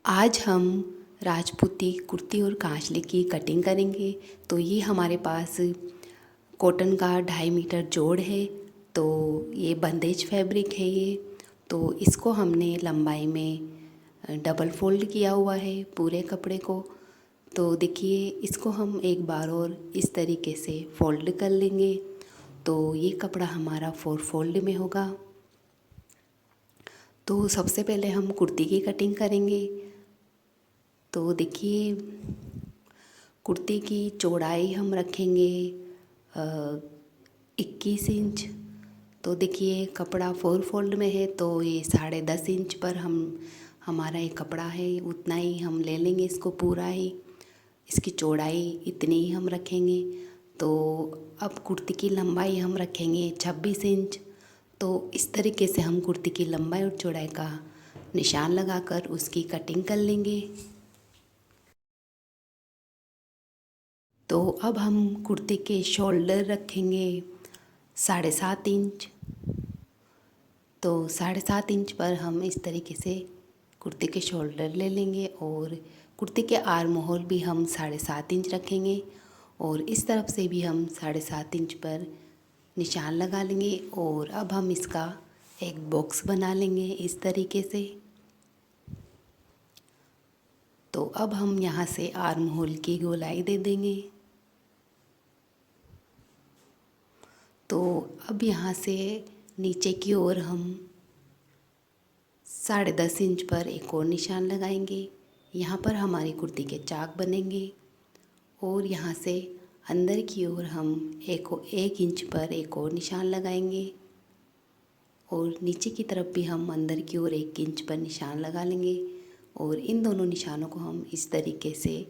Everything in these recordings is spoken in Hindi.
आज हम राजपूती कुर्ती और कांचली की कटिंग करेंगे। तो ये हमारे पास कॉटन का 2.5 मीटर जोड़ है। तो ये बंदेज फैब्रिक है ये। तो इसको हमने लंबाई में डबल फोल्ड किया हुआ है पूरे कपड़े को। तो देखिए इसको हम एक बार और इस तरीके से फोल्ड कर लेंगे। तो ये कपड़ा हमारा 4 फोल्ड में होगा। तो सबसे पहले हम कुर्ती की कटिंग करेंगे। तो देखिए कुर्ती की चौड़ाई हम रखेंगे 21 इंच। तो देखिए कपड़ा 4 फोल्ड में है तो ये 10.5 इंच पर हमारा ये कपड़ा है, उतना ही हम ले लेंगे इसको पूरा ही। इसकी चौड़ाई इतनी ही हम रखेंगे। तो अब कुर्ती की लंबाई हम रखेंगे 26 इंच। तो इस तरीके से हम कुर्ती की लंबाई और चौड़ाई का निशान लगाकर उसकी कटिंग कर लेंगे। तो अब हम कुर्ती के शोल्डर रखेंगे 7.5 इंच। तो 7.5 इंच पर हम इस तरीके से कुर्ती के शोल्डर ले लेंगे और कुर्ती के आर्म होल भी हम 7.5 इंच रखेंगे और इस तरफ से भी हम 7.5 इंच पर निशान लगा लेंगे। और अब हम इसका एक बॉक्स बना लेंगे इस तरीके से। तो अब हम यहाँ से आर्म होल की गोलाई दे देंगे। तो अब यहाँ से नीचे की ओर हम 10.5 इंच पर एक और निशान लगाएंगे। यहाँ पर हमारी कुर्ती के चाक बनेंगे और यहाँ से अंदर की ओर हम 1 इंच पर एक और निशान लगाएंगे और नीचे की तरफ भी हम अंदर की ओर 1 इंच पर निशान लगा लेंगे और इन दोनों निशानों को हम इस तरीके से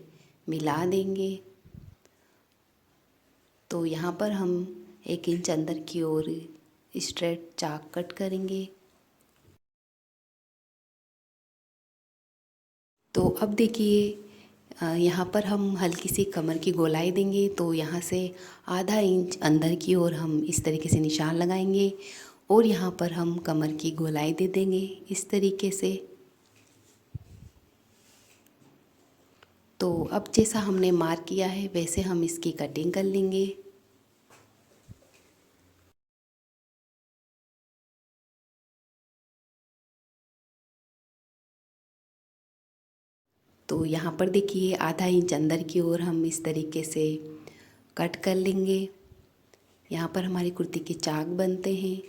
मिला देंगे। तो यहाँ पर हम 1 इंच अंदर की ओर स्ट्रेट चाक कट करेंगे। तो अब देखिए यहाँ पर हम हल्की सी कमर की गोलाई देंगे। तो यहाँ से आधा इंच अंदर की ओर हम इस तरीके से निशान लगाएंगे और यहाँ पर हम कमर की गोलाई दे देंगे इस तरीके से। तो अब जैसा हमने मार्क किया है वैसे हम इसकी कटिंग कर लेंगे। तो यहाँ पर देखिए आधा इंच अंदर की ओर हम इस तरीके से कट कर लेंगे। यहाँ पर हमारी कुर्ती के चाक बनते हैं।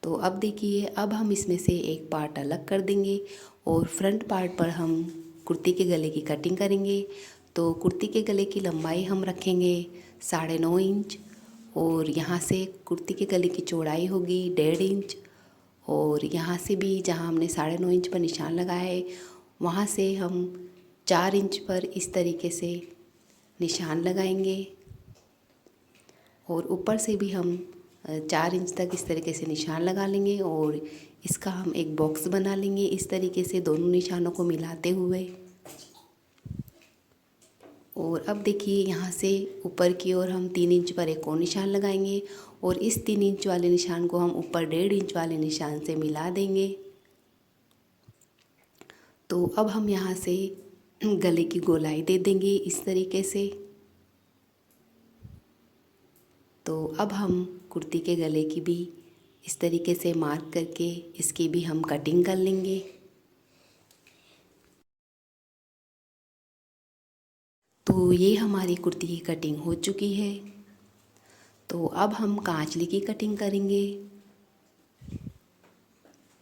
तो अब देखिए अब हम इसमें से एक पार्ट अलग कर देंगे और फ्रंट पार्ट पर हम कुर्ती के गले की कटिंग करेंगे। तो कुर्ती के गले की लंबाई हम रखेंगे 9.5 इंच और यहाँ से कुर्ती के गले की चौड़ाई होगी 1.5 इंच और यहाँ से भी जहाँ हमने 9.5 इंच पर निशान लगाया है वहाँ से हम 4 इंच पर इस तरीके से निशान लगाएंगे और ऊपर से भी हम 4 इंच तक इस तरीके से निशान लगा लेंगे और इसका हम एक बॉक्स बना लेंगे इस तरीके से दोनों निशानों को मिलाते हुए। और अब देखिए यहाँ से ऊपर की ओर हम 3 इंच पर एक और निशान लगाएंगे और इस 3 इंच वाले निशान को हम ऊपर 1.5 इंच वाले निशान से मिला देंगे। तो अब हम यहाँ से गले की गोलाई दे देंगे इस तरीके से। तो अब हम कुर्ती के गले की भी इस तरीके से मार्क करके इसकी भी हम कटिंग कर लेंगे। तो ये हमारी कुर्ती की कटिंग हो चुकी है। तो अब हम कांचली की कटिंग करेंगे।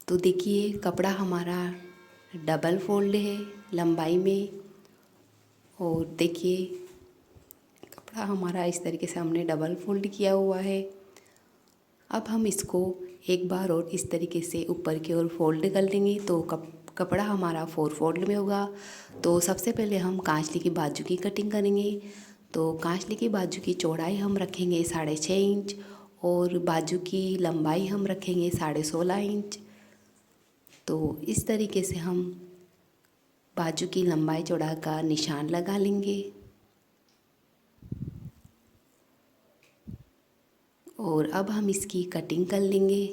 तो देखिए कपड़ा हमारा डबल फोल्ड है लंबाई में और देखिए कपड़ा हमारा इस तरीके से हमने डबल फोल्ड किया हुआ है। अब हम इसको एक बार और इस तरीके से ऊपर की ओर फोल्ड कर लेंगे तो कपड़ा हमारा 4 फोल्ड में होगा। तो सबसे पहले हम कांचली की बाजू की कटिंग करेंगे। तो कांचली की बाजू की चौड़ाई हम रखेंगे 6.5 इंच और बाजू की लंबाई हम रखेंगे 16.5 इंच। तो इस तरीके से हम बाजू की लंबाई चौड़ाई का निशान लगा लेंगे और अब हम इसकी कटिंग कर लेंगे।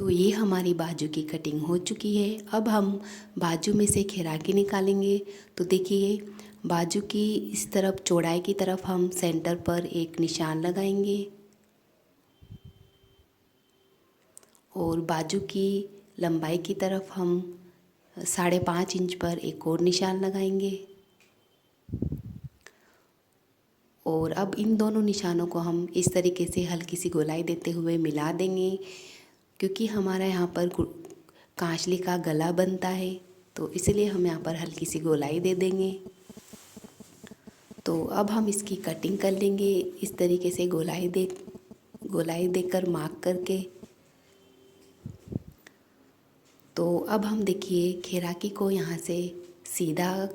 तो ये हमारी बाजू की कटिंग हो चुकी है। अब हम बाजू में से खिराकी निकालेंगे। तो देखिए बाजू की इस तरफ चौड़ाई की तरफ हम सेंटर पर एक निशान लगाएंगे और बाजू की लंबाई की तरफ हम 5.5 इंच पर एक और निशान लगाएंगे। और अब इन दोनों निशानों को हम इस तरीके से हल्की सी गोलाई देते हुए मिला देंगे, क्योंकि हमारा यहाँ पर कांचली का गला बनता है, तो इसलिए हम यहाँ पर हल्की सी गोलाई दे देंगे। तो अब हम इसकी कटिंग कर लेंगे इस तरीके से गोलाई देकर मार्क करके। तो अब हम देखिए खिराकी को यहाँ से सीधा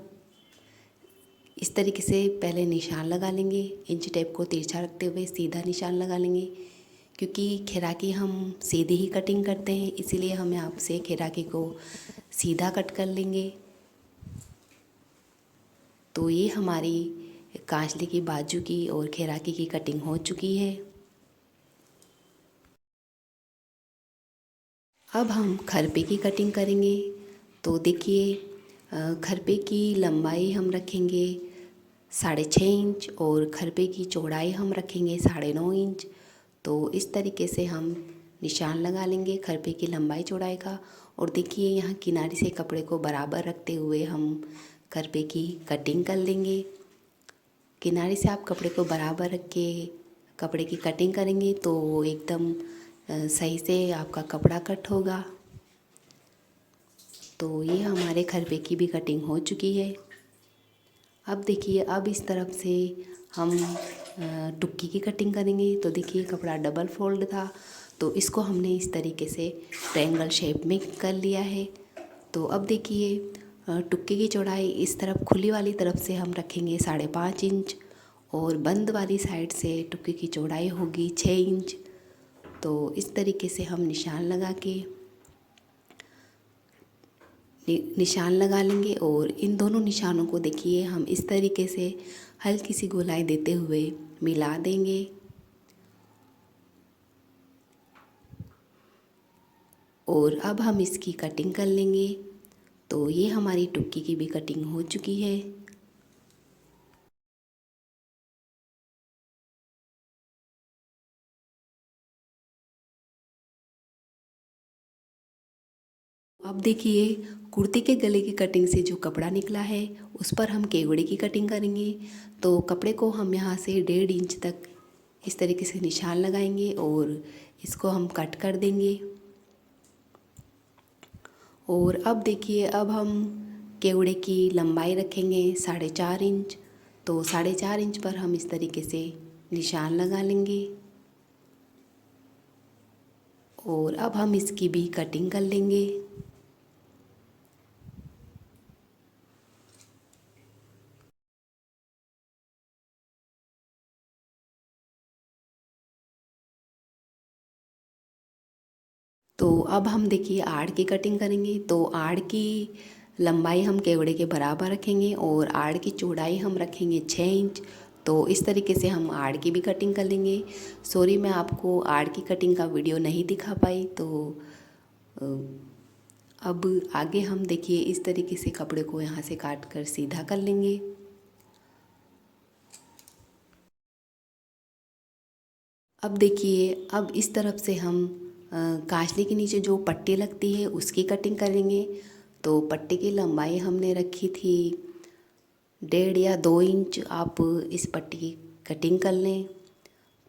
इस तरीके से पहले निशान लगा लेंगे, इंच टेप को तिरछा रखते हुए सीधा निशान लगा लेंगे, क्योंकि खिराकी हम सीधी ही कटिंग करते हैं, इसीलिए हम यहाँ से खिराकी को सीधा कट कर लेंगे। तो ये हमारी कांचली की बाजू की और खिराकी की कटिंग हो चुकी है। अब हम खरपे की कटिंग करेंगे। तो देखिए खरपे की लंबाई हम रखेंगे 6.5 इंच और खरपे की चौड़ाई हम रखेंगे 9.5 इंच। तो इस तरीके से हम निशान लगा लेंगे खरपे की लंबाई चौड़ाई का। और देखिए यहाँ किनारे से कपड़े को बराबर रखते हुए हम खरपे की कटिंग कर लेंगे। किनारे से आप कपड़े को बराबर रख के कपड़े की कटिंग करेंगे तो एकदम सही से आपका कपड़ा कट होगा। तो ये हमारे खरपे की भी कटिंग हो चुकी है। अब देखिए अब इस तरफ से हम टुक्की की कटिंग करेंगे। तो देखिए कपड़ा डबल फोल्ड था, तो इसको हमने इस तरीके से ट्रायंगल शेप में कर लिया है। तो अब देखिए टुक्की की चौड़ाई इस तरफ खुली वाली तरफ से हम रखेंगे 5.5 इंच और बंद वाली साइड से टुक्की की चौड़ाई होगी 6 इंच। तो इस तरीके से हम निशान लगा लेंगे और इन दोनों निशानों को देखिए हम इस तरीके से हल्की सी गोलाई देते हुए मिला देंगे। और अब हम इसकी कटिंग कर लेंगे। तो ये हमारी टुक्की की भी कटिंग हो चुकी है। अब देखिए कुर्ती के गले की कटिंग से जो कपड़ा निकला है उस पर हम केवड़े की कटिंग करेंगे। तो कपड़े को हम यहाँ से 1.5 इंच तक इस तरीके से निशान लगाएंगे और इसको हम कट कर देंगे। और अब देखिए अब हम केवड़े की लंबाई रखेंगे 4.5 इंच। तो 4.5 इंच पर हम इस तरीके से निशान लगा लेंगे और अब हम इसकी भी कटिंग कर लेंगे। तो अब हम देखिए आड़ की कटिंग करेंगे। तो आड़ की लंबाई हम केवड़े के बराबर रखेंगे और आड़ की चौड़ाई हम रखेंगे 6 इंच। तो इस तरीके से हम आड़ की भी कटिंग कर लेंगे। सॉरी मैं आपको आड़ की कटिंग का वीडियो नहीं दिखा पाई। तो अब आगे हम देखिए इस तरीके से कपड़े को यहाँ से काट कर सीधा कर लेंगे। अब देखिए अब इस तरफ से हम कांचली के नीचे जो पट्टी लगती है उसकी कटिंग करेंगे। तो पट्टी की लंबाई हमने रखी थी 1.5 या 2 इंच। आप इस पट्टी की कटिंग कर लें।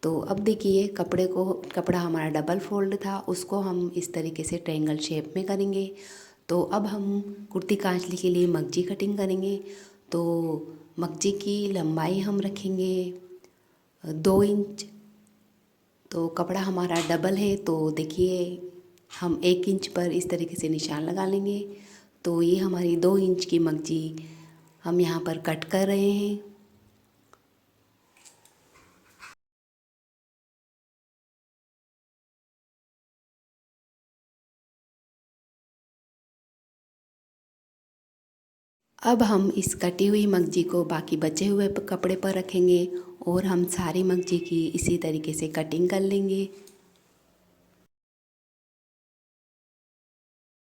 तो अब देखिए कपड़ा हमारा डबल फोल्ड था, उसको हम इस तरीके से ट्रायंगल शेप में करेंगे। तो अब हम कुर्ती कांचली के लिए मगजी कटिंग करेंगे। तो मगजी की लंबाई हम रखेंगे 2 इंच। तो कपड़ा हमारा डबल है, तो देखिए हम 1 इंच पर इस तरीके से निशान लगा लेंगे। तो ये हमारी 2 इंच की मगजी हम यहाँ पर कट कर रहे हैं। अब हम इस कटी हुई मगजी को बाकी बचे हुए कपड़े पर रखेंगे और हम सारी मगजी की इसी तरीके से कटिंग कर लेंगे।